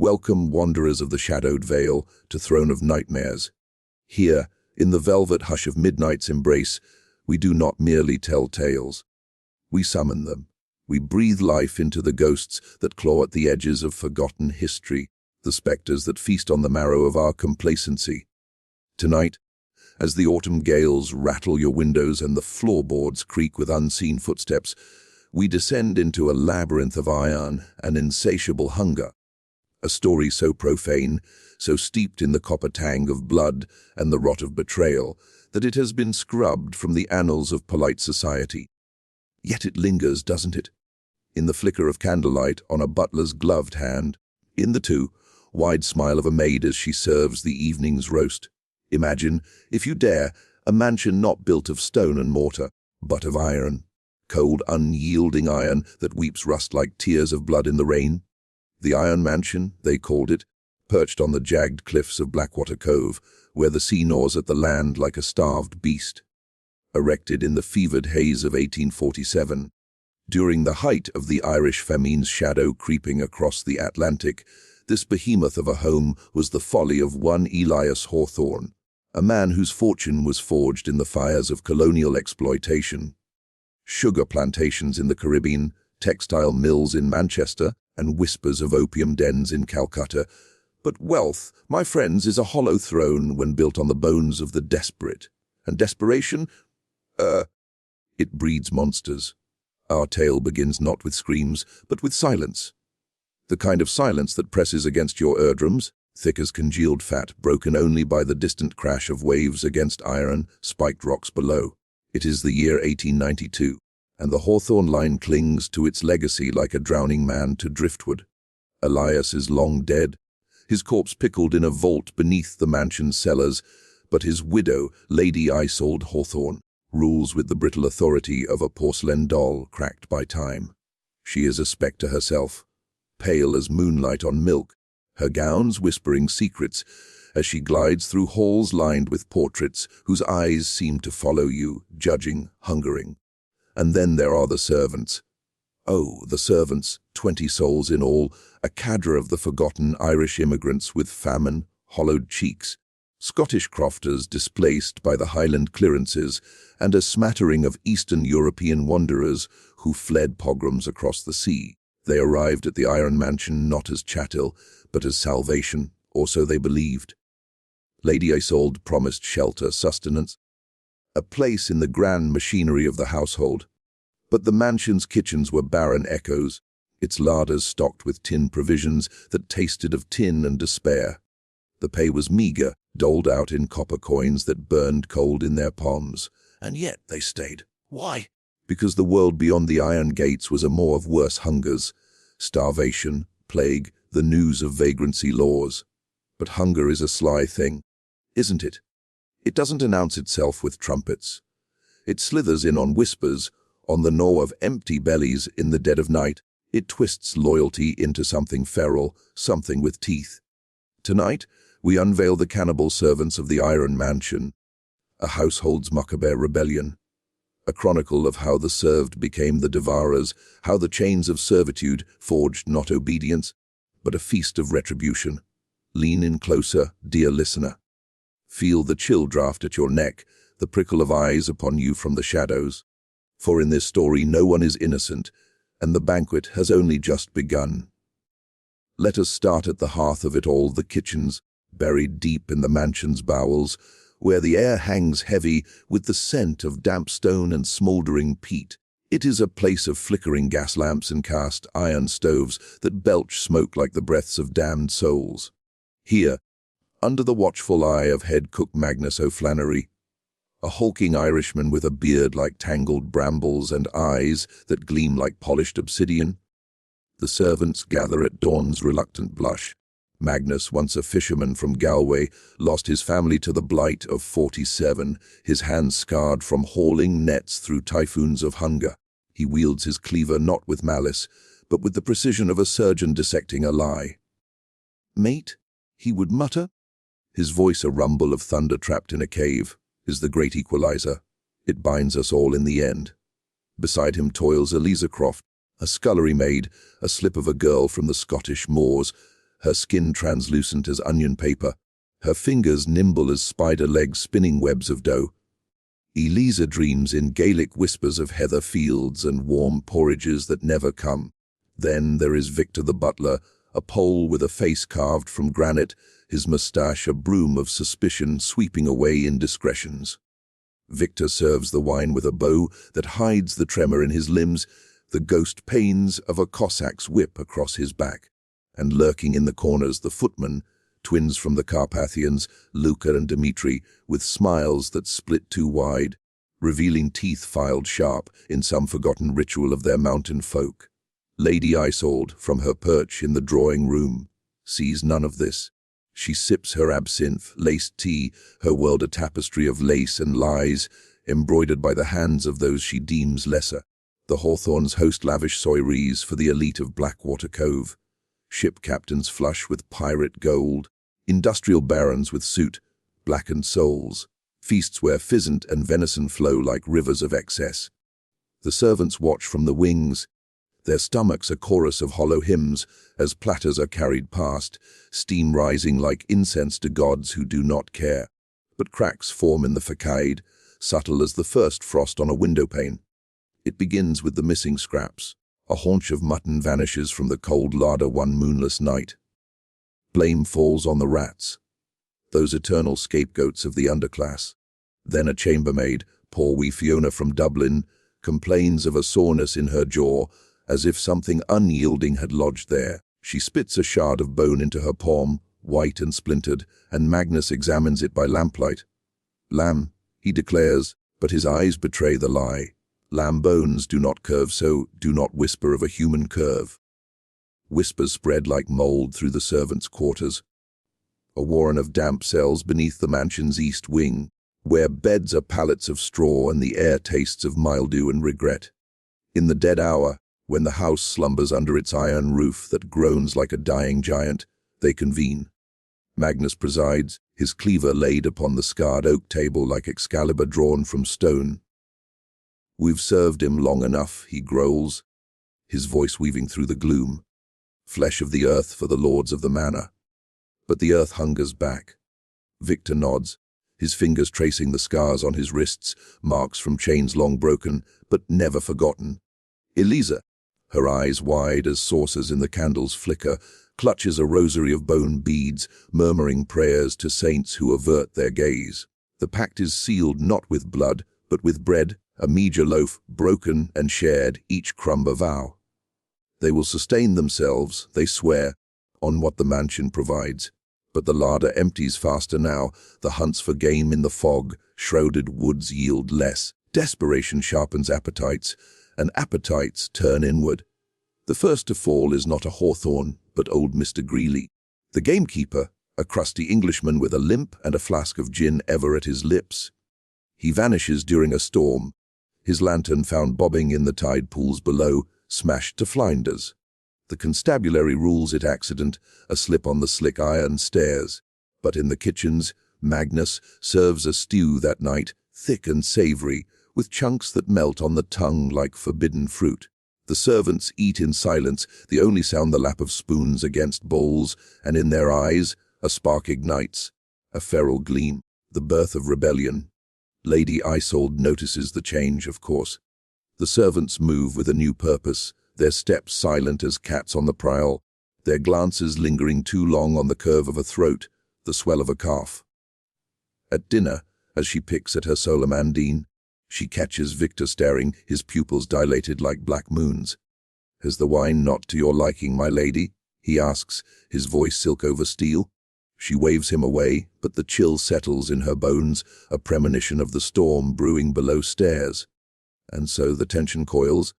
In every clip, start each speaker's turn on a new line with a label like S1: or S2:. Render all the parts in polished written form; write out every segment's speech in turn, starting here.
S1: Welcome, wanderers of the shadowed vale, to Throne of Nightmares. Here, in the velvet hush of midnight's embrace, we do not merely tell tales. We summon them. We breathe life into the ghosts that claw at the edges of forgotten history, the specters that feast on the marrow of our complacency. Tonight, as the autumn gales rattle your windows and the floorboards creak with unseen footsteps, we descend into a labyrinth of iron and insatiable hunger. A story so profane, so steeped in the copper tang of blood and the rot of betrayal, that it has been scrubbed from the annals of polite society. Yet it lingers, doesn't it? In the flicker of candlelight on a butler's gloved hand, in the wide smile of a maid as she serves the evening's roast. Imagine, if you dare, a mansion not built of stone and mortar, but of iron. Cold, unyielding iron that weeps rust like tears of blood in the rain. The Iron Mansion, they called it, perched on the jagged cliffs of Blackwater Cove, where the sea gnaws at the land like a starved beast. Erected in the fevered haze of 1847, during the height of the Irish famine's shadow creeping across the Atlantic, this behemoth of a home was the folly of one Elias Hawthorne, a man whose fortune was forged in the fires of colonial exploitation. Sugar plantations in the Caribbean, textile mills in Manchester, and whispers of opium dens in Calcutta. But wealth, my friends, is a hollow throne when built on the bones of the desperate. And desperation? It breeds monsters. Our tale begins not with screams, but with silence. The kind of silence that presses against your eardrums, thick as congealed fat, broken only by the distant crash of waves against iron, spiked rocks below. It is the year 1892. And the Hawthorne line clings to its legacy like a drowning man to driftwood. Elias is long dead, his corpse pickled in a vault beneath the mansion's cellars, but his widow, Lady Isolde Hawthorne, rules with the brittle authority of a porcelain doll cracked by time. She is a spectre herself, pale as moonlight on milk, her gowns whispering secrets as she glides through halls lined with portraits whose eyes seem to follow you, judging, hungering. And then there are the servants. Oh, the servants, 20 souls in all, a cadre of the forgotten Irish immigrants with famine, hollowed cheeks, Scottish crofters displaced by the Highland clearances, and a smattering of Eastern European wanderers who fled pogroms across the sea. They arrived at the Iron Mansion not as chattel, but as salvation, or so they believed. Lady Isolde promised shelter, sustenance, a place in the grand machinery of the household. But the mansion's kitchens were barren echoes, its larders stocked with tin provisions that tasted of tin and despair. The pay was meagre, doled out in copper coins that burned cold in their palms. And yet they stayed. Why? Because the world beyond the iron gates was a maw of worse hungers, starvation, plague, the news of vagrancy laws. But hunger is a sly thing, isn't it? It doesn't announce itself with trumpets. It slithers in on whispers, on the gnaw of empty bellies in the dead of night. It twists loyalty into something feral, something with teeth. Tonight, we unveil the cannibal servants of the Iron Mansion, a household's macabre rebellion, a chronicle of how the served became the devourers, how the chains of servitude forged not obedience, but a feast of retribution. Lean in closer, dear listener. Feel the chill draft at your neck, the prickle of eyes upon you from the shadows. For in this story no one is innocent, and the banquet has only just begun. Let us start at the hearth of it all, the kitchens, buried deep in the mansion's bowels, where the air hangs heavy with the scent of damp stone and smouldering peat. It is a place of flickering gas lamps and cast iron stoves that belch smoke like the breaths of damned souls. Here, under the watchful eye of head cook Magnus O'Flannery, a hulking Irishman with a beard like tangled brambles and eyes that gleam like polished obsidian, the servants gather at dawn's reluctant blush. Magnus, once a fisherman from Galway, lost his family to the blight of 47, his hands scarred from hauling nets through typhoons of hunger. He wields his cleaver not with malice, but with the precision of a surgeon dissecting a lie. "Mate," he would mutter, his voice a rumble of thunder trapped in a cave, is the great equalizer. It binds us all in the end. Beside him toils Eliza Croft, a scullery maid, a slip of a girl from the Scottish moors, her skin translucent as onion paper, her fingers nimble as spider legs spinning webs of dough. Elisa dreams in Gaelic whispers of heather fields and warm porridges that never come. Then there is Victor the butler, a Pole with a face carved from granite, his moustache a broom of suspicion sweeping away indiscretions. Victor serves the wine with a bow that hides the tremor in his limbs, the ghost pains of a Cossack's whip across his back. And lurking in the corners the footmen, twins from the Carpathians, Luca and Dmitri, with smiles that split too wide, revealing teeth filed sharp in some forgotten ritual of their mountain folk. Lady Isolde, from her perch in the drawing-room, sees none of this. She sips her absinthe, laced tea, her world a tapestry of lace and lies, embroidered by the hands of those she deems lesser. The Hawthorns host lavish soirees for the elite of Blackwater Cove. Ship captains flush with pirate gold, industrial barons with soot, blackened souls, feasts where pheasant and venison flow like rivers of excess. The servants watch from the wings, their stomachs a chorus of hollow hymns as platters are carried past, steam rising like incense to gods who do not care. But cracks form in the facade, subtle as the first frost on a windowpane. It begins with the missing scraps. A haunch of mutton vanishes from the cold larder one moonless night. Blame falls on the rats, those eternal scapegoats of the underclass. Then a chambermaid, poor wee Fiona from Dublin, complains of a soreness in her jaw, as if something unyielding had lodged there. She spits a shard of bone into her palm, white and splintered, and Magnus examines it by lamplight. Lamb, he declares, but his eyes betray the lie. Lamb bones do not curve, so do not whisper of a human curve. Whispers spread like mold through the servants' quarters. A warren of damp cells beneath the mansion's east wing, where beds are pallets of straw and the air tastes of mildew and regret. In the dead hour, when the house slumbers under its iron roof that groans like a dying giant, they convene. Magnus presides, his cleaver laid upon the scarred oak table like Excalibur drawn from stone. "We've served him long enough," he growls, his voice weaving through the gloom. "Flesh of the earth for the lords of the manor." But the earth hungers back. Victor nods, his fingers tracing the scars on his wrists, marks from chains long broken, but never forgotten. Elisa, her eyes wide as saucers in the candle's flicker, clutches a rosary of bone beads, murmuring prayers to saints who avert their gaze. The pact is sealed not with blood, but with bread, a meagre loaf, broken and shared, each crumb a vow. They will sustain themselves, they swear, on what the mansion provides. But the larder empties faster now, the hunts for game in the fog, shrouded woods yield less. Desperation sharpens appetites, and appetites turn inward. The first to fall is not a Hawthorn, but old Mr. Greeley. The gamekeeper, a crusty Englishman with a limp and a flask of gin ever at his lips. He vanishes during a storm, his lantern found bobbing in the tide pools below, smashed to flinders. The constabulary rules it accident, a slip on the slick iron stairs. But in the kitchens, Magnus serves a stew that night, thick and savory, with chunks that melt on the tongue like forbidden fruit. The servants eat in silence, the only sound the lap of spoons against bowls, and in their eyes a spark ignites, a feral gleam, the birth of rebellion. Lady Isolde notices the change, of course. The servants move with a new purpose, their steps silent as cats on the prowl, their glances lingering too long on the curve of a throat, the swell of a cough. At dinner, as she picks at her solamandine, she catches Victor staring, his pupils dilated like black moons. "Has the wine not to your liking, my lady?" he asks, his voice silk over steel. She waves him away, but the chill settles in her bones, a premonition of the storm brewing below stairs. And so the tension coils,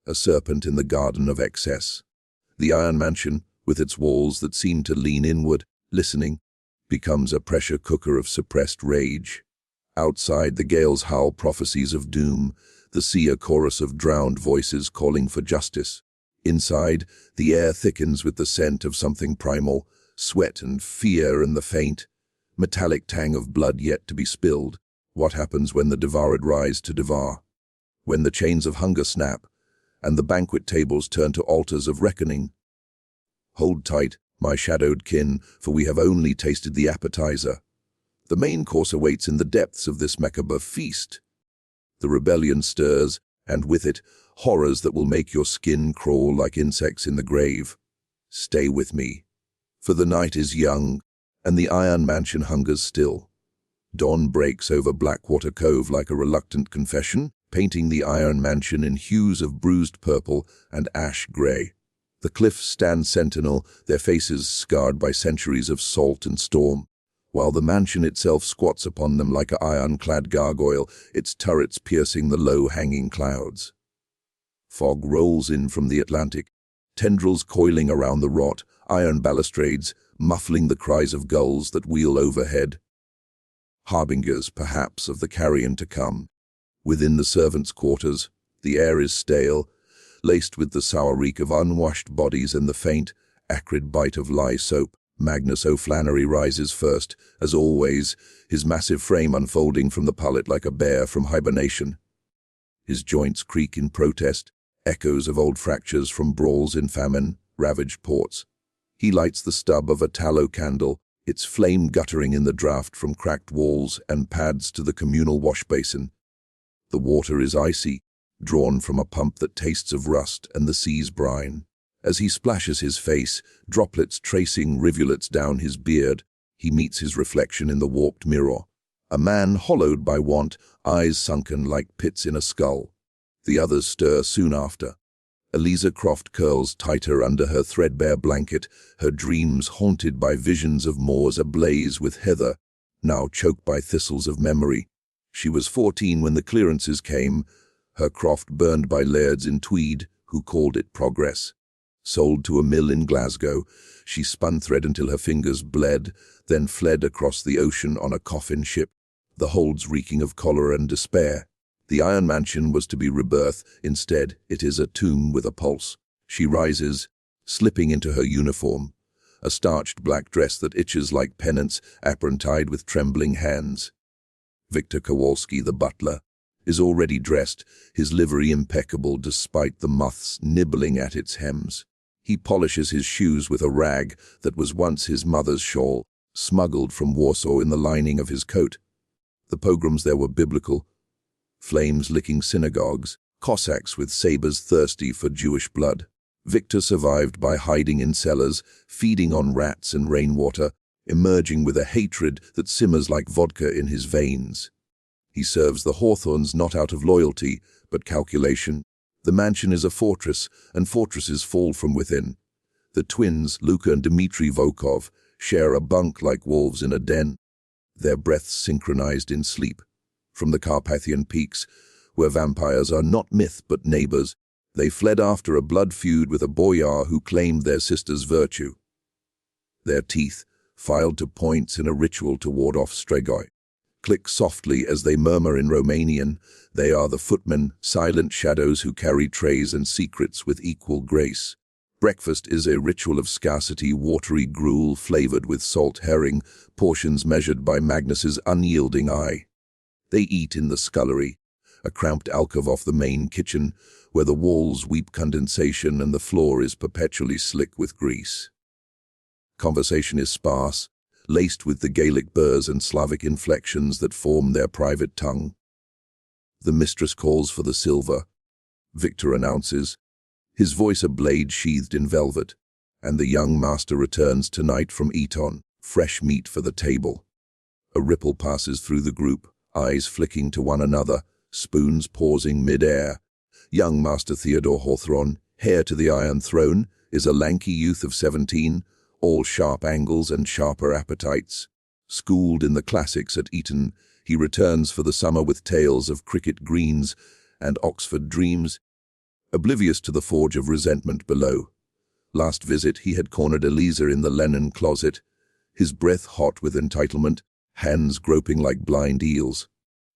S1: a serpent in the garden of excess. The iron mansion, with its walls that seem to lean inward, listening, becomes a pressure cooker of suppressed rage. Outside, the gales howl prophecies of doom, the sea a chorus of drowned voices calling for justice. Inside, the air thickens with the scent of something primal, sweat and fear and the faint, metallic tang of blood yet to be spilled. What happens when the devoured rise to devour? When the chains of hunger snap, and the banquet tables turn to altars of reckoning? Hold tight, my shadowed kin, for we have only tasted the appetizer. The main course awaits in the depths of this macabre feast. The rebellion stirs, and with it, horrors that will make your skin crawl like insects in the grave. Stay with me, for the night is young, and the Iron Mansion hungers still. Dawn breaks over Blackwater Cove like a reluctant confession, painting the Iron Mansion in hues of bruised purple and ash grey. The cliffs stand sentinel, their faces scarred by centuries of salt and storm, while the mansion itself squats upon them like an iron-clad gargoyle, its turrets piercing the low-hanging clouds. Fog rolls in from the Atlantic, tendrils coiling around the wrought iron balustrades, muffling the cries of gulls that wheel overhead. Harbingers, perhaps, of the carrion to come. Within the servants' quarters, the air is stale, laced with the sour reek of unwashed bodies and the faint, acrid bite of lye soap. Magnus O'Flannery rises first, as always, his massive frame unfolding from the pallet like a bear from hibernation. His joints creak in protest, echoes of old fractures from brawls in famine-ravaged ports. He lights the stub of a tallow candle, its flame guttering in the draught from cracked walls and pads to the communal wash basin. The water is icy, drawn from a pump that tastes of rust and the sea's brine. As he splashes his face, droplets tracing rivulets down his beard, he meets his reflection in the warped mirror. A man hollowed by want, eyes sunken like pits in a skull. The others stir soon after. Eliza Croft curls tighter under her threadbare blanket, her dreams haunted by visions of moors ablaze with heather, now choked by thistles of memory. She was 14 when the clearances came, her croft burned by lairds in Tweed, who called it progress. Sold to a mill in Glasgow, she spun thread until her fingers bled, then fled across the ocean on a coffin ship, the holds reeking of cholera and despair. The Iron Mansion was to be rebirth, instead it is a tomb with a pulse. She rises, slipping into her uniform, a starched black dress that itches like penance, apron tied with trembling hands. Victor Kowalski, the butler, is already dressed, his livery impeccable despite the moths nibbling at its hems. He polishes his shoes with a rag that was once his mother's shawl, smuggled from Warsaw in the lining of his coat. The pogroms there were biblical. Flames-licking synagogues, Cossacks with sabers thirsty for Jewish blood. Victor survived by hiding in cellars, feeding on rats and rainwater, emerging with a hatred that simmers like vodka in his veins. He serves the Hawthorns not out of loyalty, but calculation. The mansion is a fortress, and fortresses fall from within. The twins, Luka and Dmitry Volkov, share a bunk like wolves in a den, their breaths synchronized in sleep. From the Carpathian peaks, where vampires are not myth but neighbors, they fled after a blood feud with a boyar who claimed their sister's virtue. Their teeth, filed to points in a ritual to ward off Strigoi, click softly as they murmur in Romanian. They are the footmen, silent shadows who carry trays and secrets with equal grace. Breakfast is a ritual of scarcity, watery gruel flavored with salt herring, portions measured by Magnus's unyielding eye. They eat in the scullery, a cramped alcove off the main kitchen, where the walls weep condensation and the floor is perpetually slick with grease. Conversation is sparse, laced with the Gaelic burrs and Slavic inflections that form their private tongue. The mistress calls for the silver, Victor announces, his voice a blade sheathed in velvet, and the young master returns tonight from Eton, fresh meat for the table. A ripple passes through the group, eyes flicking to one another, spoons pausing mid-air. Young Master Theodore Hawthorne, heir to the Iron Throne, is a lanky youth of 17, all sharp angles and sharper appetites. Schooled in the classics at Eton, he returns for the summer with tales of cricket greens and Oxford dreams, oblivious to the forge of resentment below. Last visit he had cornered Eliza in the linen closet, his breath hot with entitlement, hands groping like blind eels.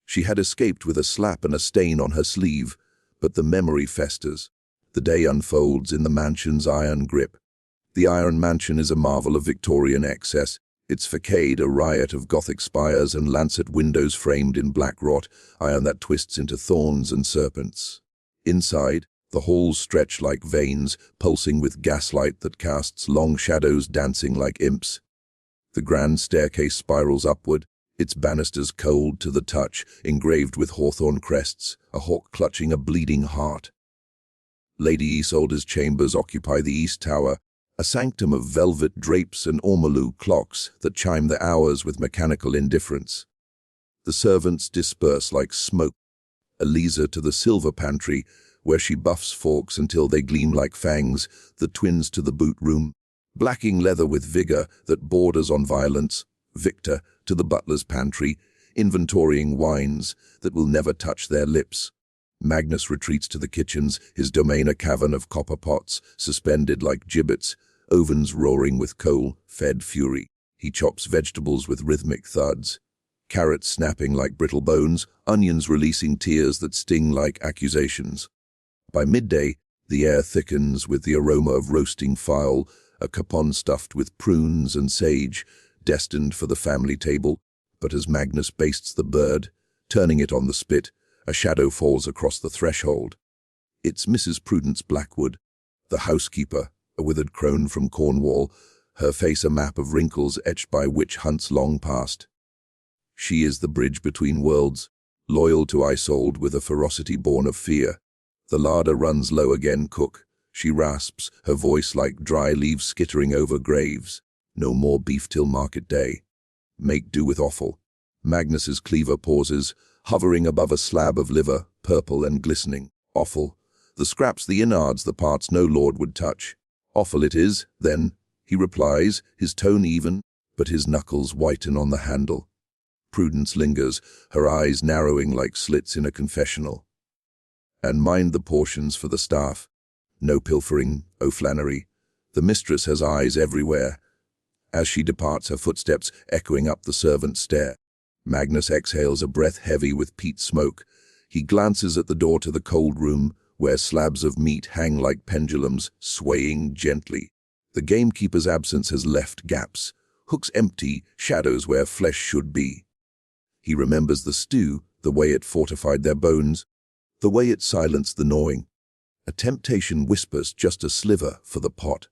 S1: She had escaped with a slap and a stain on her sleeve, but the memory festers. The day unfolds in the mansion's iron grip. The Iron Mansion is a marvel of Victorian excess, its facade a riot of Gothic spires and lancet windows framed in black wrought iron that twists into thorns and serpents. Inside, The halls stretch like veins, pulsing with gaslight that casts long shadows dancing like imps. The grand staircase spirals upward, its banisters cold to the touch, engraved with hawthorn crests, a hawk clutching a bleeding heart. Lady Isolde's chambers occupy the east tower, a sanctum of velvet drapes and ormolu clocks that chime the hours with mechanical indifference. The servants disperse like smoke. Eliza to the silver pantry, where she buffs forks until they gleam like fangs, the twins to the boot room, blacking leather with vigor that borders on violence, Victor to the butler's pantry, inventorying wines that will never touch their lips. Magnus retreats to the kitchens, his domain a cavern of copper pots, suspended like gibbets, ovens roaring with coal-fed fury. He chops vegetables with rhythmic thuds, carrots snapping like brittle bones, onions releasing tears that sting like accusations. By midday, the air thickens with the aroma of roasting fowl, a capon stuffed with prunes and sage, destined for the family table. But as Magnus bastes the bird, turning it on the spit, a shadow falls across the threshold. It's Mrs. Prudence Blackwood, the housekeeper, a withered crone from Cornwall, her face a map of wrinkles etched by witch hunts long past. She is the bridge between worlds, loyal to Isolde with a ferocity born of fear. The larder runs low again, cook. She rasps, her voice like dry leaves skittering over graves. No more beef till market day. Make do with offal. Magnus's cleaver pauses, hovering above a slab of liver, purple and glistening. Offal. The scraps, the innards, the parts no lord would touch. Offal it is, then, he replies, his tone even, but his knuckles whiten on the handle. Prudence lingers, her eyes narrowing like slits in a confessional. And mind the portions for the staff. No pilfering, O'Flannery. The mistress has eyes everywhere. As she departs, her footsteps echoing up the servant's stair. Magnus exhales a breath heavy with peat smoke. He glances at the door to the cold room, where slabs of meat hang like pendulums, swaying gently. The gamekeeper's absence has left gaps, hooks empty, shadows where flesh should be. He remembers the stew, the way it fortified their bones, the way it silenced the gnawing. A temptation whispers just a sliver for the pot.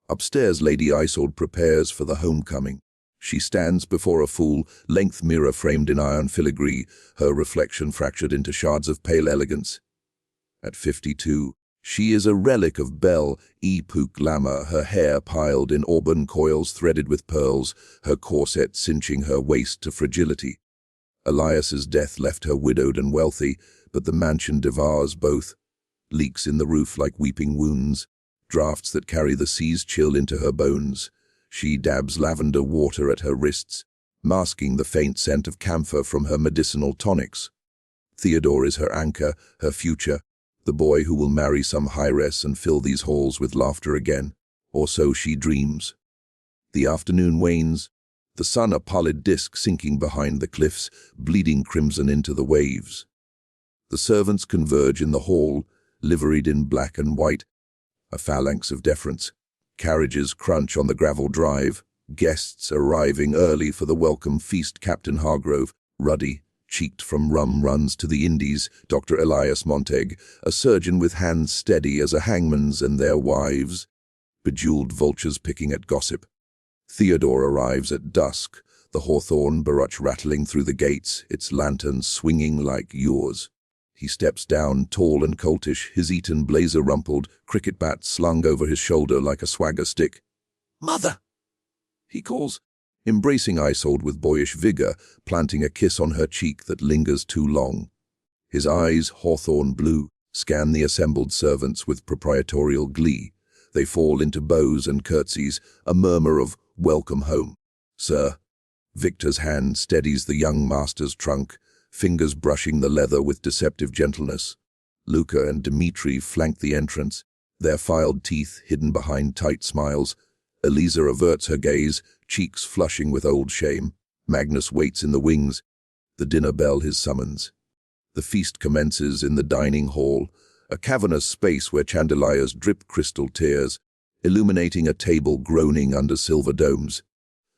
S1: Upstairs, Lady Isolde prepares for the homecoming. She stands before a full-length mirror framed in iron filigree, her reflection fractured into shards of pale elegance. At 52, she is a relic of belle époque glamour, her hair piled in auburn coils threaded with pearls, her corset cinching her waist to fragility. Elias's death left her widowed and wealthy, but the mansion devours both. Leaks in the roof like weeping wounds, draughts that carry the sea's chill into her bones. She dabs lavender water at her wrists, masking the faint scent of camphor from her medicinal tonics. Theodore is her anchor, her future, the boy who will marry some heiress and fill these halls with laughter again, or so she dreams. The afternoon wanes, the sun a pallid disk sinking behind the cliffs, bleeding crimson into the waves. The servants converge in the hall, liveried in black and white, a phalanx of deference. Carriages crunch on the gravel drive, guests arriving early for the welcome feast. Captain Hargrove, ruddy, cheeked from rum runs to the Indies. Dr. Elias Montague, a surgeon with hands steady as a hangman's, and their wives, bejeweled vultures picking at gossip. Theodore arrives at dusk, the hawthorn baruch rattling through the gates, its lanterns swinging like yours. He steps down, tall and coltish, his Eton blazer rumpled, cricket bat slung over his shoulder like a swagger stick. "Mother!" he calls, embracing Isolde with boyish vigor, planting a kiss on her cheek that lingers too long. His eyes, hawthorn blue, scan the assembled servants with proprietorial glee. They fall into bows and curtsies, a murmur of "Welcome home, sir." Victor's hand steadies the young master's trunk, fingers brushing the leather with deceptive gentleness. Luca and Dmitri flank the entrance, their filed teeth hidden behind tight smiles. Eliza averts her gaze, cheeks flushing with old shame. Magnus waits in the wings, the dinner bell his summons. The feast commences in the dining hall, a cavernous space where chandeliers drip crystal tears, illuminating a table groaning under silver domes.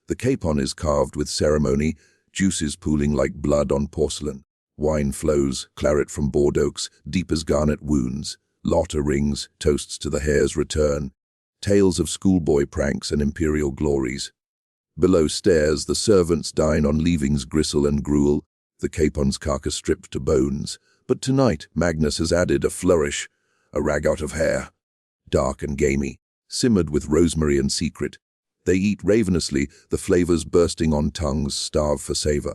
S1: The capon is carved with ceremony, juices pooling like blood on porcelain. Wine flows, claret from Bordeaux, deep as garnet wounds. Lotta rings, toasts to the hare's return, tales of schoolboy pranks and imperial glories. Below stairs, the servants dine on leavings gristle and gruel, the capon's carcass stripped to bones. But tonight Magnus has added a flourish, a ragout of hare, dark and gamey, simmered with rosemary and secret. They eat ravenously, the flavors bursting on tongues starve for savor.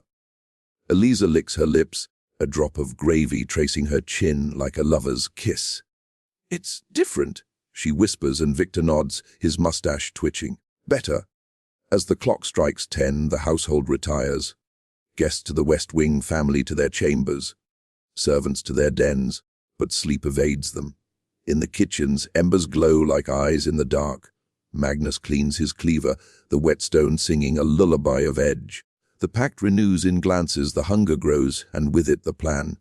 S1: Eliza licks her lips, a drop of gravy tracing her chin like a lover's kiss. "It's different," she whispers, and Victor nods, his mustache twitching. "Better." As the clock strikes 10, the household retires. Guests to the West Wing, family to their chambers, servants to their dens, but sleep evades them. In the kitchens, embers glow like eyes in the dark. Magnus cleans his cleaver, the whetstone singing a lullaby of edge. The pact renews in glances, the hunger grows, and with it the plan.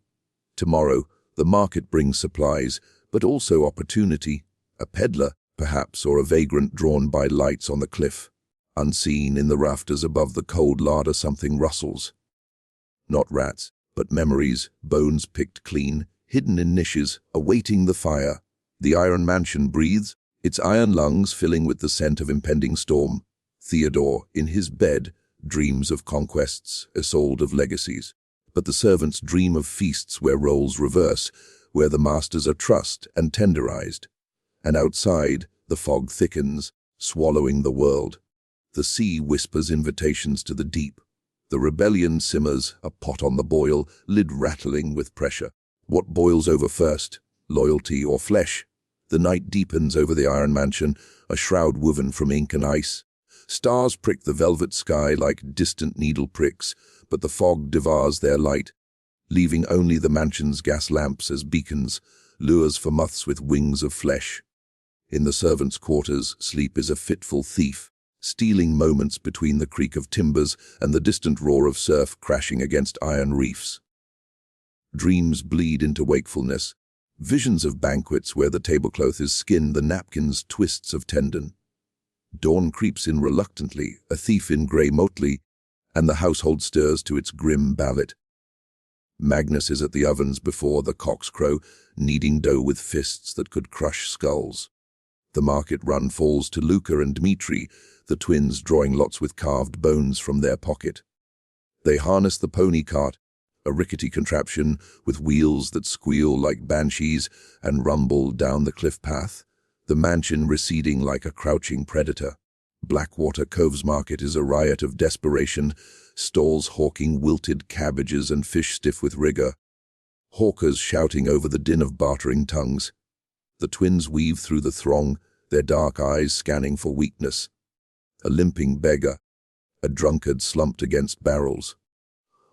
S1: Tomorrow, the market brings supplies, but also opportunity. A peddler, perhaps, or a vagrant drawn by lights on the cliff. Unseen in the rafters above the cold larder, something rustles. Not rats, but memories, bones picked clean, hidden in niches, awaiting the fire. The iron mansion breathes, its iron lungs filling with the scent of impending storm. Theodore, in his bed, dreams of conquests, Isolde of legacies. But the servants dream of feasts where roles reverse, where the masters are trussed and tenderized. And outside, the fog thickens, swallowing the world. The sea whispers invitations to the deep. The rebellion simmers, a pot on the boil, lid rattling with pressure. What boils over first, loyalty or flesh? The night deepens over the iron mansion, a shroud woven from ink and ice. Stars prick the velvet sky like distant needle pricks, but the fog devours their light, leaving only the mansion's gas lamps as beacons, lures for moths with wings of flesh. In the servants' quarters, sleep is a fitful thief, stealing moments between the creak of timbers and the distant roar of surf crashing against iron reefs. Dreams bleed into wakefulness, visions of banquets where the tablecloth is skinned, the napkins twists of tendon. Dawn creeps in reluctantly, a thief in grey motley, and the household stirs to its grim ballad. Magnus is at the ovens before the cocks crow, kneading dough with fists that could crush skulls. The market run falls to Luca and Dmitri, the twins drawing lots with carved bones from their pocket. They harness the pony cart, a rickety contraption with wheels that squeal like banshees, and rumble down the cliff path, the mansion receding like a crouching predator. Blackwater Cove's market is a riot of desperation, stalls hawking wilted cabbages and fish stiff with rigor, hawkers shouting over the din of bartering tongues. The twins weave through the throng, their dark eyes scanning for weakness. A limping beggar, a drunkard slumped against barrels.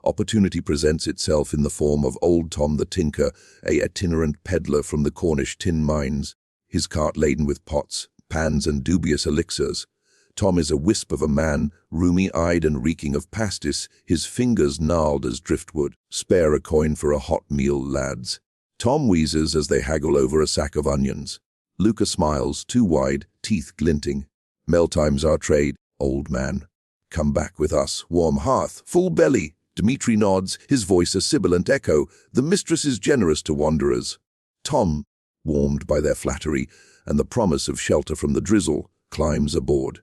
S1: Opportunity presents itself in the form of old Tom the Tinker, a itinerant peddler from the Cornish tin mines, his cart laden with pots, pans and dubious elixirs. Tom is a wisp of a man, rheumy-eyed and reeking of pastis, his fingers gnarled as driftwood. "Spare a coin for a hot meal, lads." Tom wheezes as they haggle over a sack of onions. Luca smiles, too wide, teeth glinting. "Mealtime's our trade, old man. Come back with us, warm hearth, full belly." Dmitri nods, his voice a sibilant echo. "The mistress is generous to wanderers." Tom, warmed by their flattery and the promise of shelter from the drizzle, climbs aboard.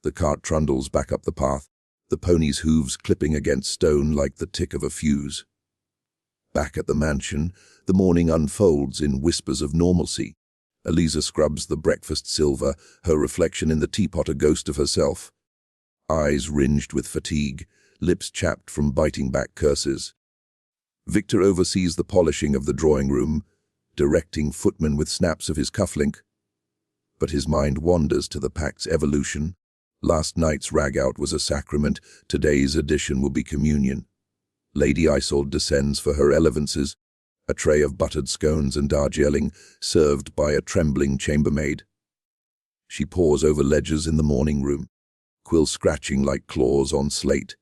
S1: The cart trundles back up the path, the pony's hooves clipping against stone like the tick of a fuse. Back at the mansion, the morning unfolds in whispers of normalcy. Eliza scrubs the breakfast silver, her reflection in the teapot a ghost of herself. Eyes ringed with fatigue, lips chapped from biting back curses. Victor oversees the polishing of the drawing room, directing footmen with snaps of his cufflink. But his mind wanders to the pact's evolution. Last night's ragout was a sacrament, today's edition will be communion. Lady Isolde descends for her elevances, a tray of buttered scones and darjeeling, served by a trembling chambermaid. She pores over ledgers in the morning room, quills scratching like claws on slate.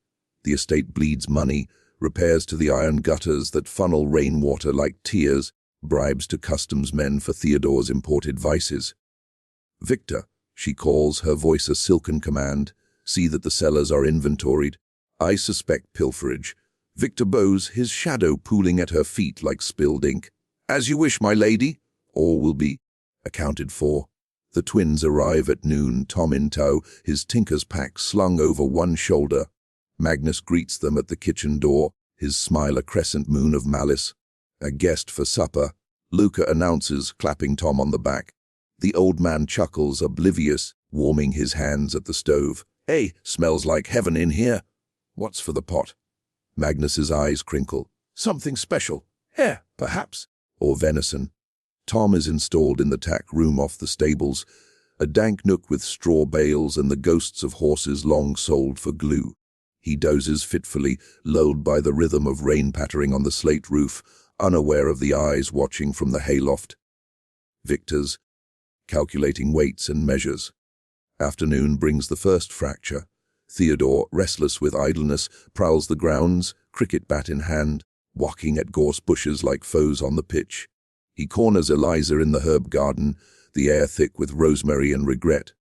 S1: The estate bleeds money, repairs to the iron gutters that funnel rainwater like tears, bribes to customs men for Theodore's imported vices. "Victor," she calls, her voice a silken command, "see that the cellars are inventoried. I suspect pilferage." Victor bows, his shadow pooling at her feet like spilled ink. As you wish, my lady. All will be accounted for. The twins arrive at noon, Tom in tow, his tinker's pack slung over one shoulder. Magnus greets them at the kitchen door, his smile a crescent moon of malice. A guest for supper, Luca announces, clapping Tom on the back. The old man chuckles, oblivious, warming his hands at the stove. Hey, smells like heaven in here. What's for the pot? Magnus's eyes crinkle. Something special. Hare, perhaps. Or venison. Tom is installed in the tack room off the stables, a dank nook with straw bales and the ghosts of horses long sold for glue. He dozes fitfully, lulled by the rhythm of rain pattering on the slate roof, unaware of the eyes watching from the hayloft. Victor's, calculating weights and measures. Afternoon brings the first fracture. Theodore, restless with idleness, prowls the grounds, cricket bat in hand, walking at gorse bushes like foes on the pitch. He corners Eliza in the herb garden, the air thick with rosemary and regret.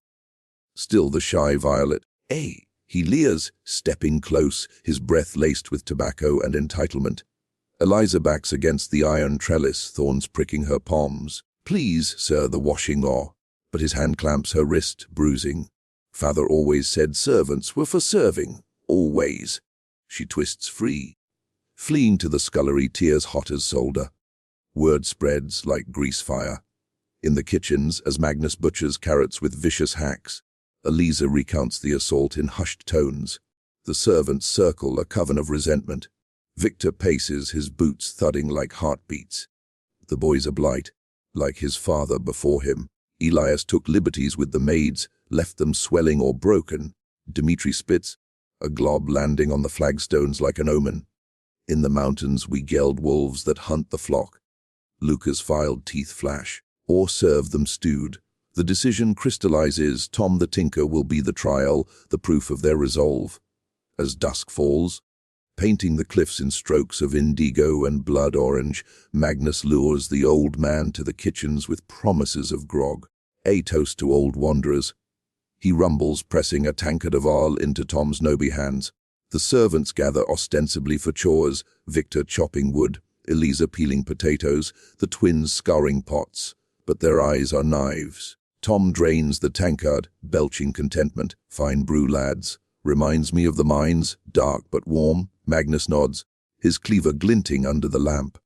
S1: Still the shy violet. Hey, he leers, stepping close, his breath laced with tobacco and entitlement. Eliza backs against the iron trellis, thorns pricking her palms. Please, sir, the washing law. But his hand clamps her wrist, bruising. Father always said servants were for serving, always. She twists free. Fleeing to the scullery, tears hot as solder. Word spreads like grease fire. In the kitchens, as Magnus butchers carrots with vicious hacks, Eliza recounts the assault in hushed tones. The servants circle, a coven of resentment. Victor paces, his boots thudding like heartbeats. The boys are blight, like his father before him. Elias took liberties with the maids, left them swelling or broken. Dmitri spits, a glob landing on the flagstones like an omen. In the mountains we geld wolves that hunt the flock. Luca's filed teeth flash, or serve them stewed. The decision crystallizes. Tom the tinker will be the trial, the proof of their resolve. As dusk falls, painting the cliffs in strokes of indigo and blood orange, Magnus lures the old man to the kitchens with promises of grog. A toast to old wanderers. He rumbles, pressing a tankard of ale into Tom's knobby hands. The servants gather ostensibly for chores, Victor chopping wood, Eliza peeling potatoes, the twins scouring pots, but their eyes are knives. Tom drains the tankard, belching contentment. Fine brew, lads. Reminds me of the mines, dark but warm. Magnus nods, his cleaver glinting under the lamp.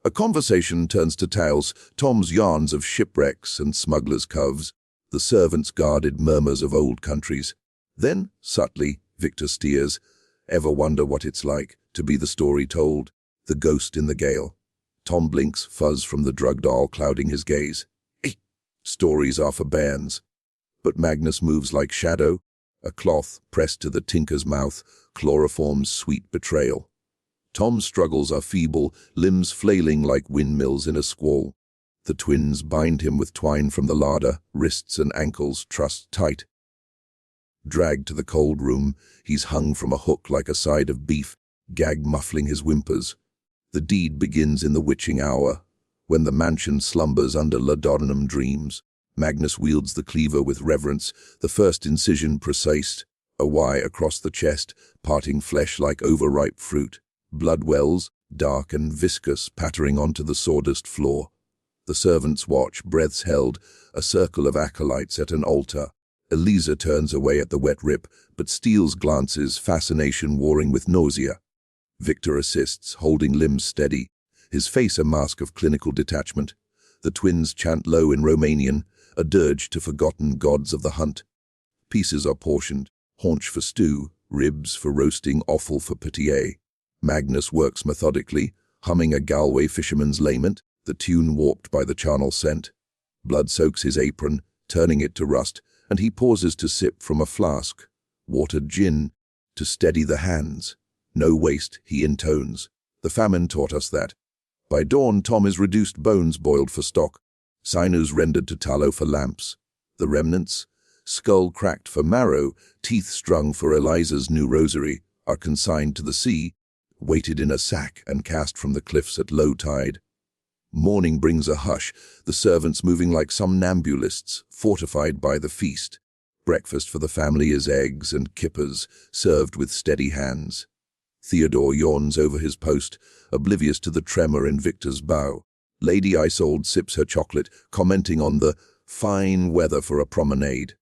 S1: A conversation turns to tales, Tom's yarns of shipwrecks and smugglers' coves, the servants' guarded murmurs of old countries. Then, subtly, Victor steers, ever wonder what it's like to be the story told, the ghost in the gale. Tom blinks, fuzz from the drug doll clouding his gaze. Stories are for bairns. But Magnus moves like shadow, a cloth pressed to the tinker's mouth, chloroform's sweet betrayal. Tom's struggles are feeble, limbs flailing like windmills in a squall. The twins bind him with twine from the larder, wrists and ankles trussed tight. Dragged to the cold room, he's hung from a hook like a side of beef, gag muffling his whimpers. The deed begins in the witching hour, when the mansion slumbers under laudanum dreams. Magnus wields the cleaver with reverence, the first incision precise, a Y across the chest, parting flesh like overripe fruit. Blood wells, dark and viscous, pattering onto the sawdust floor. The servants watch, breaths held, a circle of acolytes at an altar. Eliza turns away at the wet rip, but steals glances, fascination warring with nausea. Victor assists, holding limbs steady, his face a mask of clinical detachment. The twins chant low in Romanian, a dirge to forgotten gods of the hunt. Pieces are portioned, haunch for stew, ribs for roasting, offal for pâtier. Magnus works methodically, humming a Galway fisherman's lament, the tune warped by the charnel scent. Blood soaks his apron, turning it to rust, and he pauses to sip from a flask, watered gin, to steady the hands. No waste, he intones. The famine taught us that. By dawn, Tom is reduced bones boiled for stock, sinews rendered to tallow for lamps. The remnants, skull cracked for marrow, teeth strung for Eliza's new rosary, are consigned to the sea, weighted in a sack and cast from the cliffs at low tide. Morning brings a hush, the servants moving like somnambulists, fortified by the feast. Breakfast for the family is eggs and kippers, served with steady hands. Theodore yawns over his post, oblivious to the tremor in Victor's bow. Lady Isolde sips her chocolate, commenting on the fine weather for a promenade.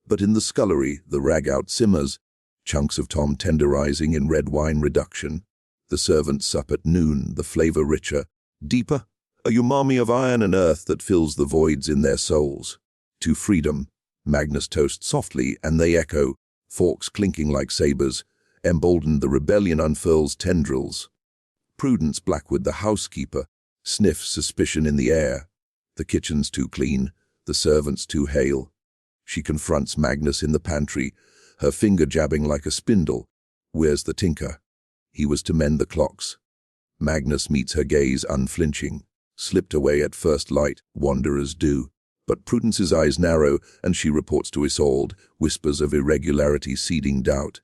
S1: But in the scullery, the rag-out simmers, chunks of Tom tenderizing in red wine reduction. The servants sup at noon, the flavor richer, deeper, a umami of iron and earth that fills the voids in their souls. To freedom, Magnus toasts softly, and they echo, forks clinking like sabers. Emboldened, the rebellion unfurls tendrils. Prudence Blackwood, the housekeeper, sniffs suspicion in the air. The kitchen's too clean, the servants too hale. She confronts Magnus in the pantry, her finger jabbing like a spindle. Where's the tinker? He was to mend the clocks. Magnus meets her gaze unflinching. Slipped away at first light, wanderers do. But Prudence's eyes narrow, and she reports to Isolde, whispers of irregularity seeding doubt.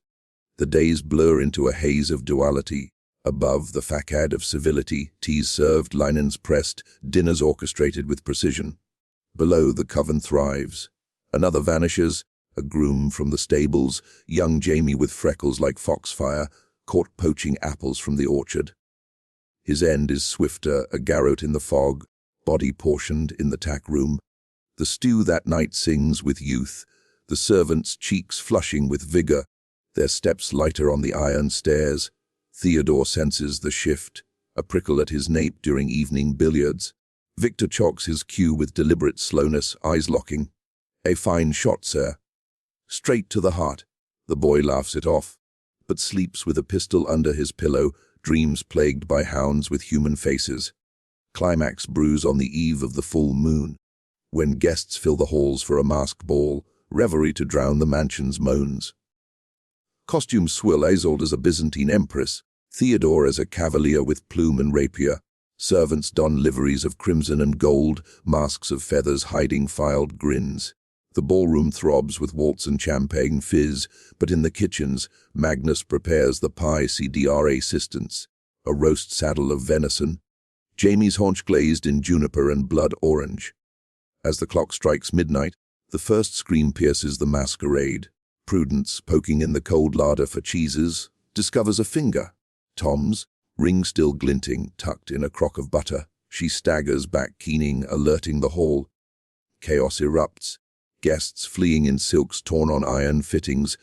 S1: The days blur into a haze of duality. Above, the facade of civility, teas served, linens pressed, dinners orchestrated with precision. Below, the coven thrives. Another vanishes, a groom from the stables, young Jamie with freckles like foxfire, caught poaching apples from the orchard. His end is swifter, a garrote in the fog, body portioned in the tack room. The stew that night sings with youth, the servants' cheeks flushing with vigor, their steps lighter on the iron stairs. Theodore senses the shift, a prickle at his nape during evening billiards. Victor chalks his cue with deliberate slowness, eyes locking. A fine shot, sir. Straight to the heart. The boy laughs it off, but sleeps with a pistol under his pillow, dreams plagued by hounds with human faces. Climax brews on the eve of the full moon, when guests fill the halls for a masked ball, revelry to drown the mansion's moans. Costumes swill, Isolde as a Byzantine empress, Theodore as a cavalier with plume and rapier. Servants don liveries of crimson and gold, masks of feathers hiding filed grins. The ballroom throbs with waltz and champagne fizz, but in the kitchens, Magnus prepares the pie CDR assistants, a roast saddle of venison, Jamie's haunch glazed in juniper and blood orange. As the clock strikes midnight, the first scream pierces the masquerade. Prudence, poking in the cold larder for cheeses, discovers a finger. Tom's, ring still glinting, tucked in a crock of butter. She staggers back, keening, alerting the hall. Chaos erupts. Guests fleeing in silks torn on iron fittings.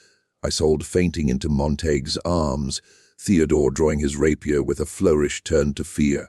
S1: Isolde fainting into Montague's arms. Theodore drawing his rapier with a flourish turned to fear.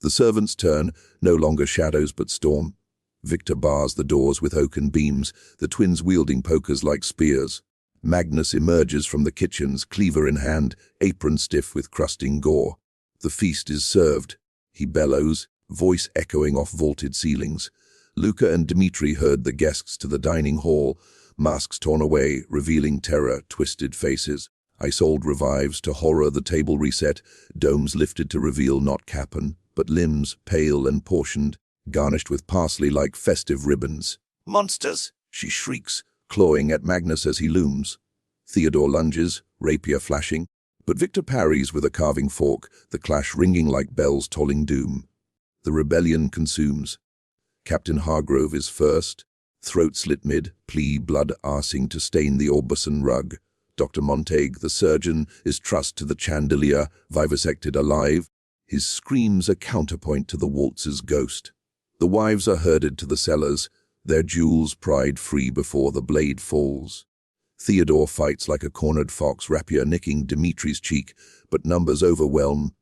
S1: The servants turn, no longer shadows but storm. Victor bars the doors with oaken beams, the twins wielding pokers like spears. Magnus emerges from the kitchens, cleaver in hand, apron stiff with crusting gore. The feast is served. He bellows, voice echoing off vaulted ceilings. Luca and Dmitri herd the guests to the dining hall, masks torn away, revealing terror, twisted faces. Isolde revives to horror, the table reset, domes lifted to reveal not capon, but limbs, pale and portioned, garnished with parsley like festive ribbons. "Monsters!" she shrieks, clawing at Magnus as he looms. Theodore lunges, rapier flashing, but Victor parries with a carving fork, the clash ringing like bells tolling doom. The rebellion consumes. Captain Hargrove is first, throat slit mid, plea blood arsing to stain the Aubusson rug. Dr. Montague, the surgeon, is trussed to the chandelier, vivisected alive. His screams a counterpoint to the waltz's ghost. The wives are herded to the cellars, their jewels pried free before the blade falls. Theodore fights like a cornered fox, rapier nicking Dimitri's cheek, but numbers overwhelm.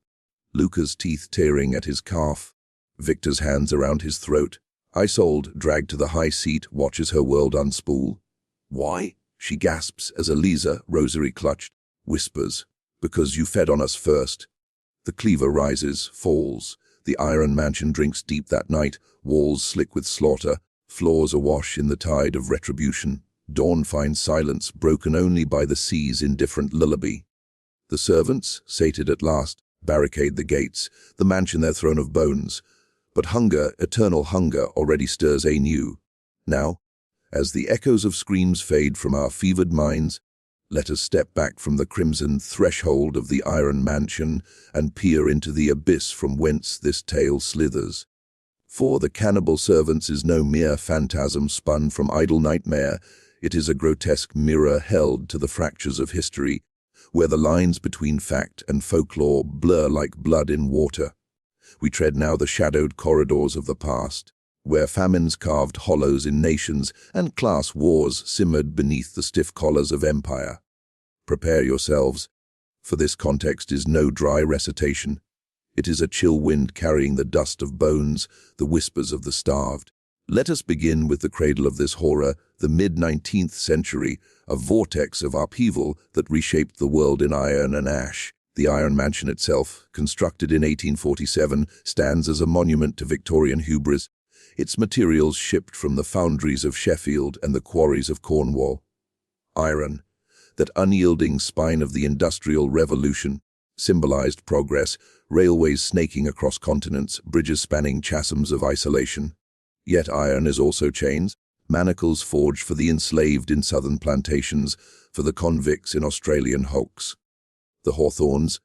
S1: Luca's teeth tearing at his calf, Victor's hands around his throat. Isolde, dragged to the high seat, watches her world unspool. "Why?" she gasps as Eliza, rosary clutched, whispers, "Because you fed on us first." The cleaver rises, falls. The iron mansion drinks deep that night, walls slick with slaughter, floors awash in the tide of retribution. Dawn finds silence, broken only by the sea's indifferent lullaby. The servants, sated at last, barricade the gates, the mansion their throne of bones. But hunger, eternal hunger, already stirs anew. Now, as the echoes of screams fade from our fevered minds, let us step back from the crimson threshold of the iron mansion and peer into the abyss from whence this tale slithers. For the cannibal servants is no mere phantasm spun from idle nightmare. It is a grotesque mirror held to the fractures of history, where the lines between fact and folklore blur like blood in water. We tread now the shadowed corridors of the past, where famines carved hollows in nations and class wars simmered beneath the stiff collars of empire. Prepare yourselves, for this context is no dry recitation. It is a chill wind carrying the dust of bones, the whispers of the starved. Let us begin with the cradle of this horror, the mid-19th century, a vortex of upheaval that reshaped the world in iron and ash. The Iron Mansion itself, constructed in 1847, stands as a monument to Victorian hubris, its materials shipped from the foundries of Sheffield and the quarries of Cornwall. Iron, that unyielding spine of the Industrial Revolution, symbolized progress, railways snaking across continents, bridges spanning chasms of isolation. Yet iron is also chains, manacles forged for the enslaved in southern plantations, for the convicts in Australian hulks. The Hawthorns,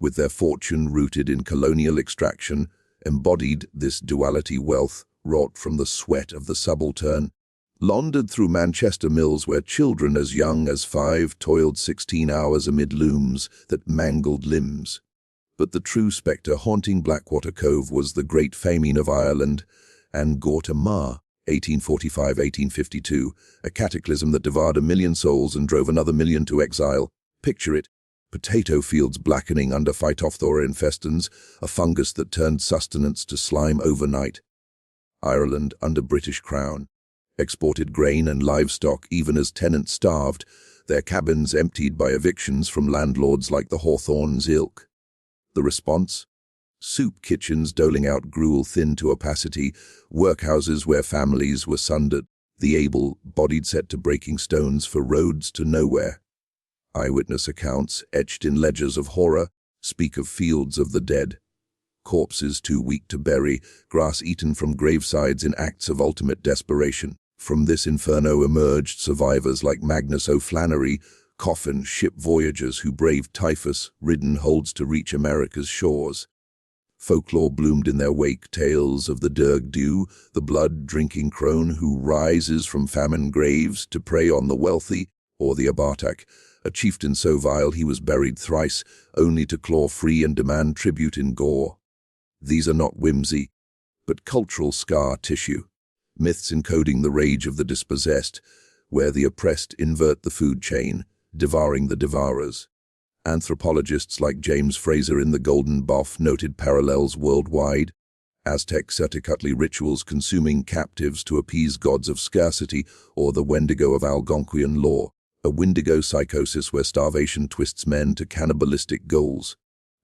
S1: with their fortune rooted in colonial extraction, embodied this duality. Wealth, wrought from the sweat of the subaltern, laundered through Manchester mills where children as young as 5 toiled 16 hours amid looms that mangled limbs. But the true spectre haunting Blackwater Cove was the Great Famine of Ireland and Gorta Ma, 1845-1852, a cataclysm that devoured 1 million souls and drove another million to exile. Picture it, potato fields blackening under Phytophthora infestans, a fungus that turned sustenance to slime overnight. Ireland, under British Crown, exported grain and livestock even as tenants starved, their cabins emptied by evictions from landlords like the Hawthorns' ilk. The response? Soup kitchens doling out gruel thin to opacity, workhouses where families were sundered, the able-bodied set to breaking stones for roads to nowhere. Eyewitness accounts, etched in ledgers of horror, speak of fields of the dead. Corpses too weak to bury, grass eaten from gravesides in acts of ultimate desperation. From this inferno emerged survivors like Magnus O'Flannery, coffin ship voyagers who braved typhus-ridden holds to reach America's shores. Folklore bloomed in their wake, tales of the Derg Dew, the blood-drinking crone who rises from famine graves to prey on the wealthy, or the Abartak, a chieftain so vile he was buried thrice, only to claw free and demand tribute in gore. These are not whimsy, but cultural scar tissue. Myths encoding the rage of the dispossessed, where the oppressed invert the food chain, devouring the devourers. Anthropologists like James Fraser in The Golden Bough noted parallels worldwide. Aztec Certicutli rituals consuming captives to appease gods of scarcity, or the Wendigo of Algonquian lore, a Wendigo psychosis where starvation twists men to cannibalistic goals.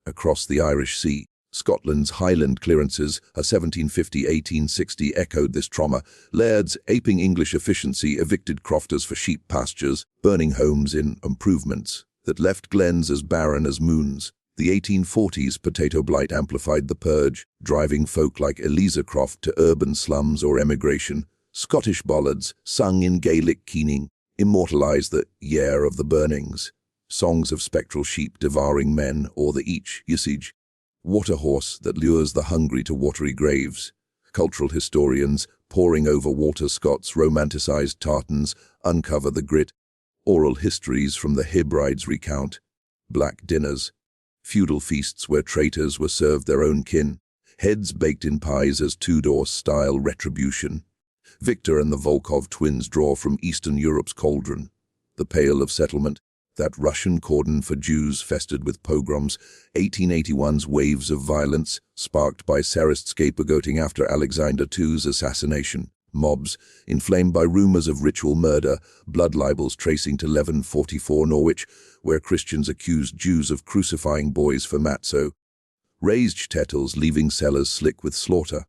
S1: Across the Irish Sea, Scotland's Highland clearances, a 1750-1860 echoed this trauma. Lairds, aping English efficiency, evicted crofters for sheep pastures, burning homes in improvements that left glens as barren as moons. The 1840s potato blight amplified the purge, driving folk like Eliza Croft to urban slums or emigration. Scottish ballads, sung in Gaelic keening, immortalized the year of the burnings. Songs of spectral sheep devouring men, or the each usage, water horse that lures the hungry to watery graves. Cultural historians, poring over Walter Scott's romanticized tartans, uncover the grit. Oral histories from the Hebrides recount black dinners, feudal feasts where traitors were served their own kin, heads baked in pies as Tudor-style retribution. Victor and the Volkov twins draw from Eastern Europe's cauldron. The Pale of Settlement, that Russian cordon for Jews festered with pogroms, 1881's waves of violence, sparked by Tsarist scapegoating after Alexander II's assassination. Mobs, inflamed by rumors of ritual murder, blood libels tracing to 1144 Norwich, where Christians accused Jews of crucifying boys for matzo. Raised shtetls leaving cellars slick with slaughter.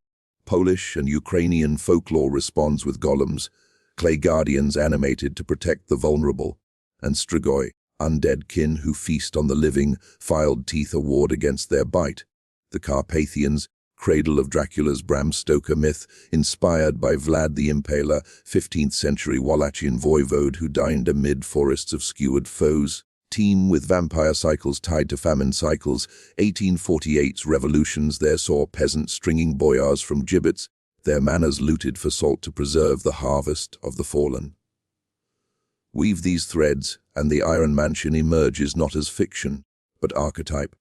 S1: Polish and Ukrainian folklore responds with golems, clay guardians animated to protect the vulnerable, and strigoi, undead kin who feast on the living, filed teeth a ward against their bite. The Carpathians, cradle of Dracula's Bram Stoker myth, inspired by Vlad the Impaler, 15th century Wallachian voivode who dined amid forests of skewered foes. Team with vampire cycles tied to famine cycles, 1848's revolutions there saw peasants stringing boyars from gibbets, their manors looted for salt to preserve the harvest of the fallen. Weave these threads, and the Iron Mansion emerges not as fiction, but archetype.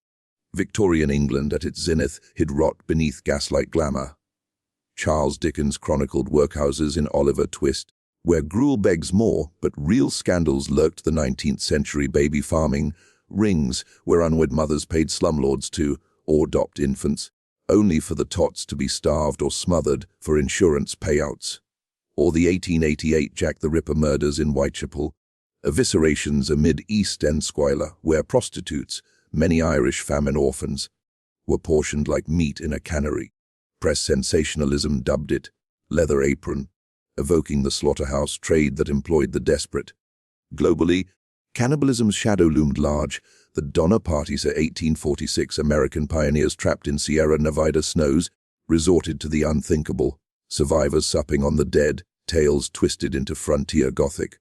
S1: Victorian England at its zenith hid rot beneath gaslight glamour. Charles Dickens chronicled workhouses in Oliver Twist, where gruel begs more, but real scandals lurked. The 19th century baby farming rings, where unwed mothers paid slumlords to, or adopt infants, only for the tots to be starved or smothered for insurance payouts. Or the 1888 Jack the Ripper murders in Whitechapel, eviscerations amid East End squalor, where prostitutes, many Irish famine orphans, were portioned like meat in a cannery. Press sensationalism dubbed it leather apron, evoking the slaughterhouse trade that employed the desperate. Globally, cannibalism's shadow loomed large. The Donner Parties, 1846 American pioneers trapped in Sierra Nevada snows, resorted to the unthinkable, survivors supping on the dead, tales twisted into frontier Gothic.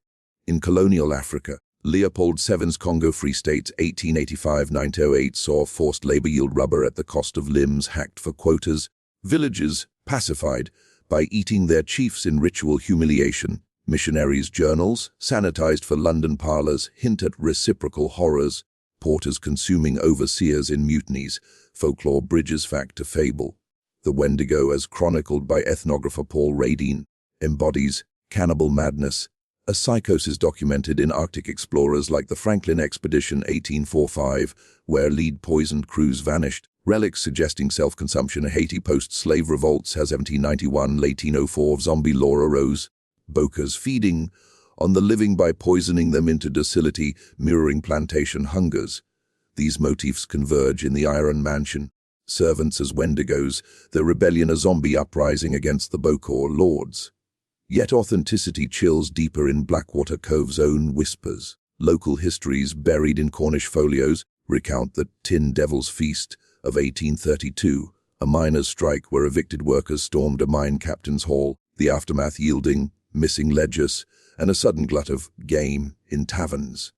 S1: In colonial Africa, Leopold VII's Congo Free States 1885-1908 saw forced labor yield rubber at the cost of limbs hacked for quotas, villages pacified by eating their chiefs in ritual humiliation. Missionaries' journals, sanitized for London parlors, hint at reciprocal horrors. Porters consuming overseers in mutinies. Folklore bridges fact to fable. The Wendigo, as chronicled by ethnographer Paul Radine, embodies cannibal madness, a psychosis documented in Arctic explorers like the Franklin Expedition 1845, where lead poisoned crews vanished. Relics suggesting self-consumption. Haiti post-slave revolts has 1791-1804 zombie lore arose. Bokers feeding on the living by poisoning them into docility, mirroring plantation hungers. These motifs converge in the Iron Mansion. Servants as Wendigos, the rebellion a zombie uprising against the Bokor lords. Yet authenticity chills deeper in Blackwater Cove's own whispers. Local histories buried in Cornish folios recount the Tin Devil's Feast of 1832, a miners' strike where evicted workers stormed a mine captain's hall, the aftermath yielding missing ledgers and a sudden glut of game in taverns.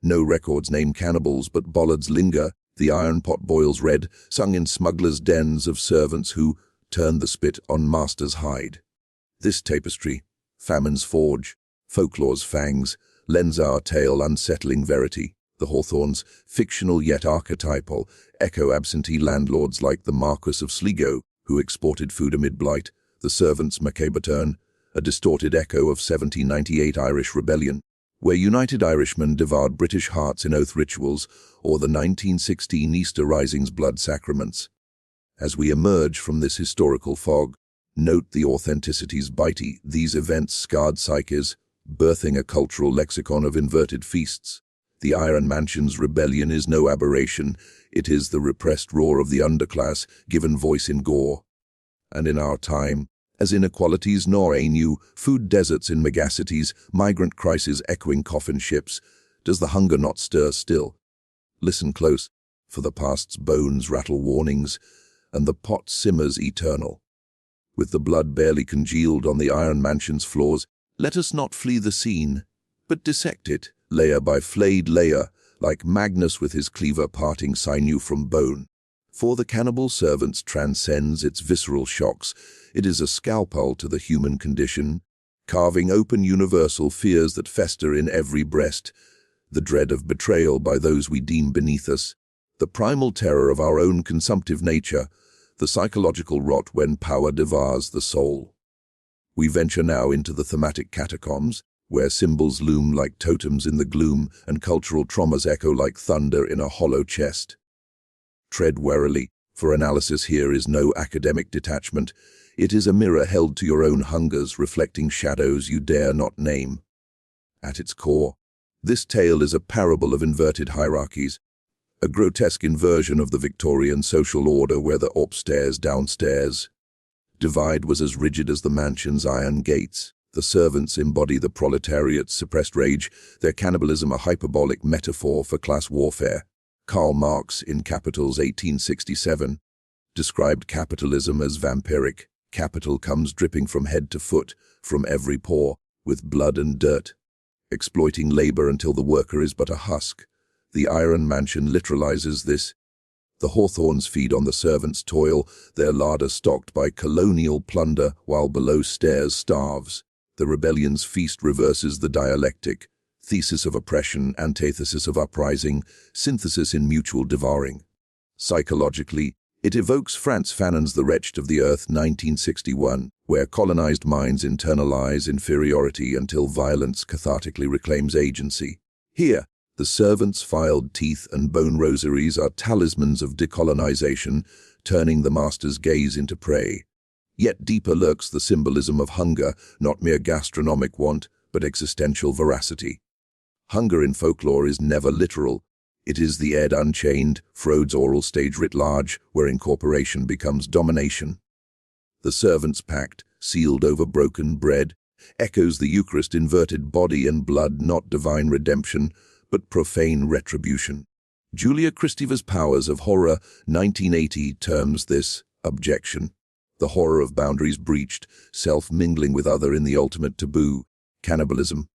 S1: No records name cannibals, but ballads linger. The iron pot boils red, sung in smugglers' dens of servants who turned the spit on master's hide. This tapestry, famine's forge, folklore's fangs, lends our tale unsettling verity. The Hawthorns, fictional yet archetypal, echo absentee landlords like the Marquis of Sligo, who exported food amid blight, the servants' macabre turn, a distorted echo of 1798 Irish rebellion, where united Irishmen devoured British hearts in oath rituals, or the 1916 Easter Rising's blood sacraments. As we emerge from this historical fog, note the authenticity's bitey. These events scarred psyches, birthing a cultural lexicon of inverted feasts. The Iron Mansion's rebellion is no aberration. It is the repressed roar of the underclass, given voice in gore. And in our time, as inequalities nor a new food deserts in megacities, migrant crises echoing coffin ships, does the hunger not stir still? Listen close, for the past's bones rattle warnings, and the pot simmers eternal. With the blood barely congealed on the Iron Mansion's floors, let us not flee the scene, but dissect it, layer by flayed layer, like Magnus with his cleaver parting sinew from bone. For the cannibal servants transcends its visceral shocks. It is a scalpel to the human condition, carving open universal fears that fester in every breast, the dread of betrayal by those we deem beneath us, the primal terror of our own consumptive nature, the psychological rot when power devours the soul. We venture now into the thematic catacombs, where symbols loom like totems in the gloom and cultural traumas echo like thunder in a hollow chest. Tread warily, for analysis here is no academic detachment. It is a mirror held to your own hungers, reflecting shadows you dare not name. At its core, this tale is a parable of inverted hierarchies, a grotesque inversion of the Victorian social order where the upstairs, downstairs divide was as rigid as the mansion's iron gates. The servants embody the proletariat's suppressed rage, their cannibalism a hyperbolic metaphor for class warfare. Karl Marx, in Capital's 1867, described capitalism as vampiric. Capital comes dripping from head to foot, from every pore, with blood and dirt, exploiting labor until the worker is but a husk. The Iron Mansion literalizes this. The Hawthorns feed on the servants' toil, their larder stocked by colonial plunder, while below stairs starves. The rebellion's feast reverses the dialectic, thesis of oppression, antithesis of uprising, synthesis in mutual devouring. Psychologically, it evokes Frantz Fanon's The Wretched of the Earth 1961, where colonized minds internalize inferiority until violence cathartically reclaims agency. Here, the servants' filed teeth and bone rosaries are talismans of decolonization, turning the master's gaze into prey. Yet deeper lurks the symbolism of hunger, not mere gastronomic want, but existential veracity. Hunger in folklore is never literal. It is the Ed Unchained, Freud's oral stage writ large, where incorporation becomes domination. The servants' pact, sealed over broken bread, echoes the Eucharist inverted body and blood, not divine redemption, but profane retribution. Julia Kristeva's Powers of Horror 1980 terms this objection. The horror of boundaries breached, self-mingling with other in the ultimate taboo, cannibalism.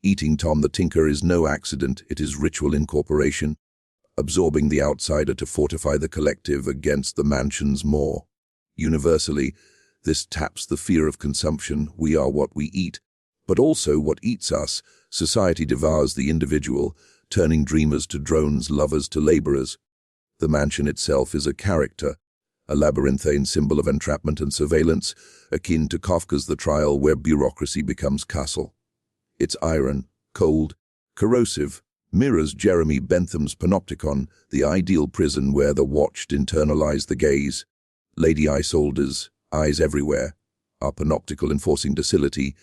S1: Eating Tom the Tinker is no accident, it is ritual incorporation, absorbing the outsider to fortify the collective against the mansion's maw. Universally, this taps the fear of consumption. We are what we eat, but also what eats us. Society devours the individual, turning dreamers to drones, lovers to laborers. The mansion itself is a character, a labyrinthine symbol of entrapment and surveillance, akin to Kafka's The Trial, where bureaucracy becomes castle. Its iron, cold, corrosive, mirrors Jeremy Bentham's Panopticon, the ideal prison where the watched internalize the gaze. Lady Isolde's eyes everywhere are panoptical, enforcing docility.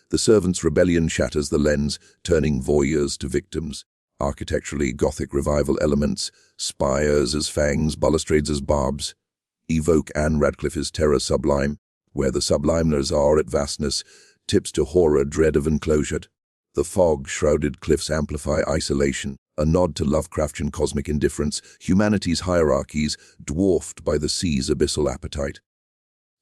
S1: The servants' rebellion shatters the lens, turning voyeurs to victims. Architecturally, Gothic revival elements, spires as fangs, balustrades as barbs, evoke Anne Radcliffe's terror sublime, where the subliminers are at vastness, tips to horror, dread of enclosure. The fog-shrouded cliffs amplify isolation, a nod to Lovecraftian cosmic indifference, humanity's hierarchies dwarfed by the sea's abyssal appetite.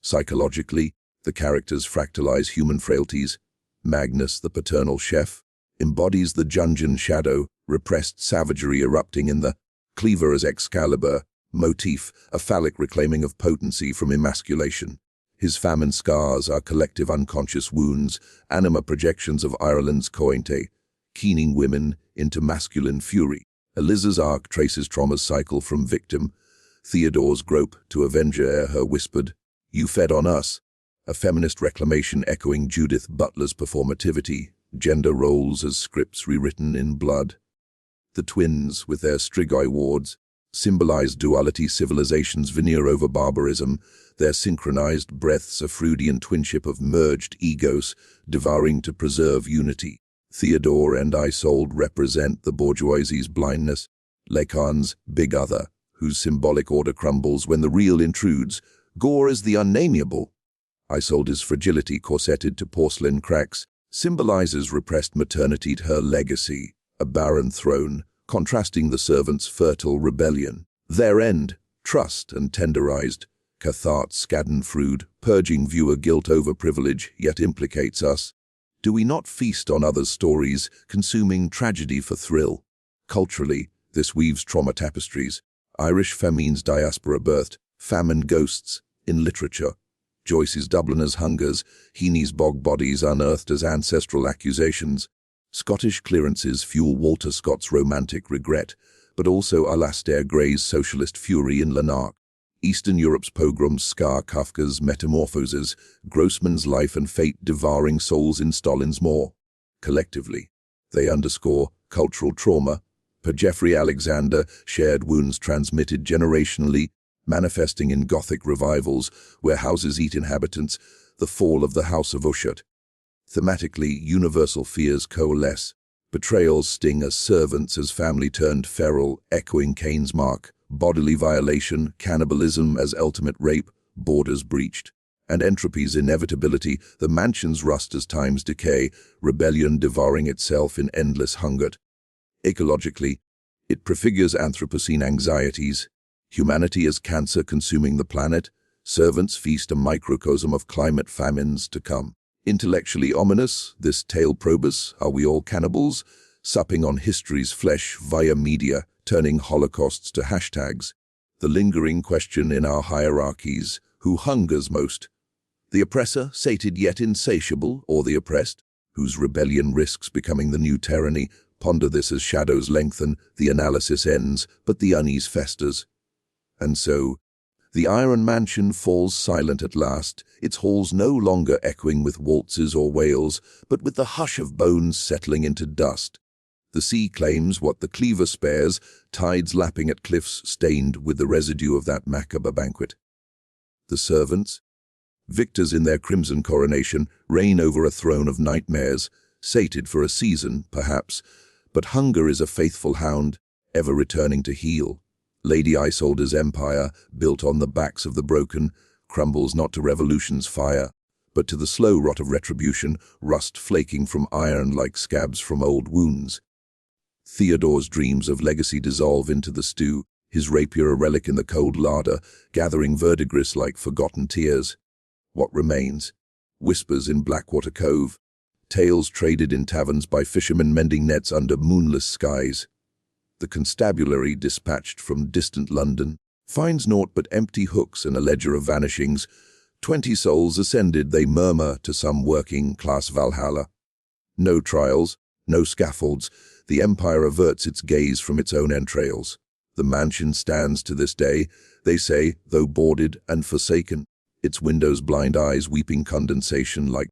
S1: Psychologically, the characters fractalize human frailties. Magnus, the paternal chef, embodies the Jungian shadow, repressed savagery erupting in the cleaver as Excalibur motif, a phallic reclaiming of potency from emasculation. His famine scars are collective unconscious wounds, anima projections of Ireland's cointe, keening women into masculine fury. Eliza's arc traces trauma's cycle from victim, Theodore's grope to avenger ere her whispered, "You fed on us," a feminist reclamation echoing Judith Butler's performativity, gender roles as scripts rewritten in blood. The twins, with their Strigoi wards, symbolize duality, civilization's veneer over barbarism, their synchronized breaths a Freudian twinship of merged egos, devouring to preserve unity. Theodore and Isolde represent the bourgeoisie's blindness, Lacan's big other, whose symbolic order crumbles when the real intrudes. Gore is the unnameable. Isolde's fragility, corseted to porcelain cracks, symbolizes repressed maternity, her legacy, a barren throne, contrasting the servants' fertile rebellion. Their end, trust and tenderized, cathartes schadenfreude, purging viewer guilt over privilege, yet implicates us. Do we not feast on others' stories, consuming tragedy for thrill? Culturally, this weaves trauma tapestries. Irish famines diaspora birthed, famine ghosts, in literature. Joyce's Dubliners' hungers, Heaney's bog bodies unearthed as ancestral accusations. Scottish clearances fuel Walter Scott's romantic regret, but also Alastair Gray's socialist fury in Lanark. Eastern Europe's pogroms scar Kafka's Metamorphoses, Grossman's life and fate devouring souls in Stalin's maw. Collectively, they underscore cultural trauma, per Geoffrey Alexander, shared wounds transmitted generationally, manifesting in Gothic revivals where houses eat inhabitants, the fall of the House of Usher. Thematically, universal fears coalesce. Betrayals sting as servants as family turned feral, echoing Cain's mark. Bodily violation, cannibalism as ultimate rape, borders breached. And entropy's inevitability, the mansion's rust as times decay, rebellion devouring itself in endless hunger. Ecologically, it prefigures Anthropocene anxieties. Humanity as cancer consuming the planet, servants feast a microcosm of climate famines to come. Intellectually ominous, this tale probes, are we all cannibals? Supping on history's flesh via media, turning holocausts to hashtags. The lingering question in our hierarchies, who hungers most? The oppressor, sated yet insatiable, or the oppressed, whose rebellion risks becoming the new tyranny? Ponder this as shadows lengthen, the analysis ends, but the unease festers. And so, the iron mansion falls silent at last, its halls no longer echoing with waltzes or wails, but with the hush of bones settling into dust. The sea claims what the cleaver spares, tides lapping at cliffs stained with the residue of that macabre banquet. The servants, victors in their crimson coronation, reign over a throne of nightmares, sated for a season, perhaps, but hunger is a faithful hound, ever returning to heal. Lady Isolde's empire, built on the backs of the broken, crumbles not to revolution's fire, but to the slow rot of retribution, rust flaking from iron like scabs from old wounds. Theodore's dreams of legacy dissolve into the stew, his rapier a relic in the cold larder, gathering verdigris like forgotten tears. What remains? Whispers in Blackwater Cove, tales traded in taverns by fishermen mending nets under moonless skies. The constabulary, dispatched from distant London, finds naught but empty hooks and a ledger of vanishings. 20 souls ascended, they murmur, to some working-class Valhalla. No trials, no scaffolds, the empire averts its gaze from its own entrails. The mansion stands to this day, they say, though boarded and forsaken, its windows blind eyes weeping condensation like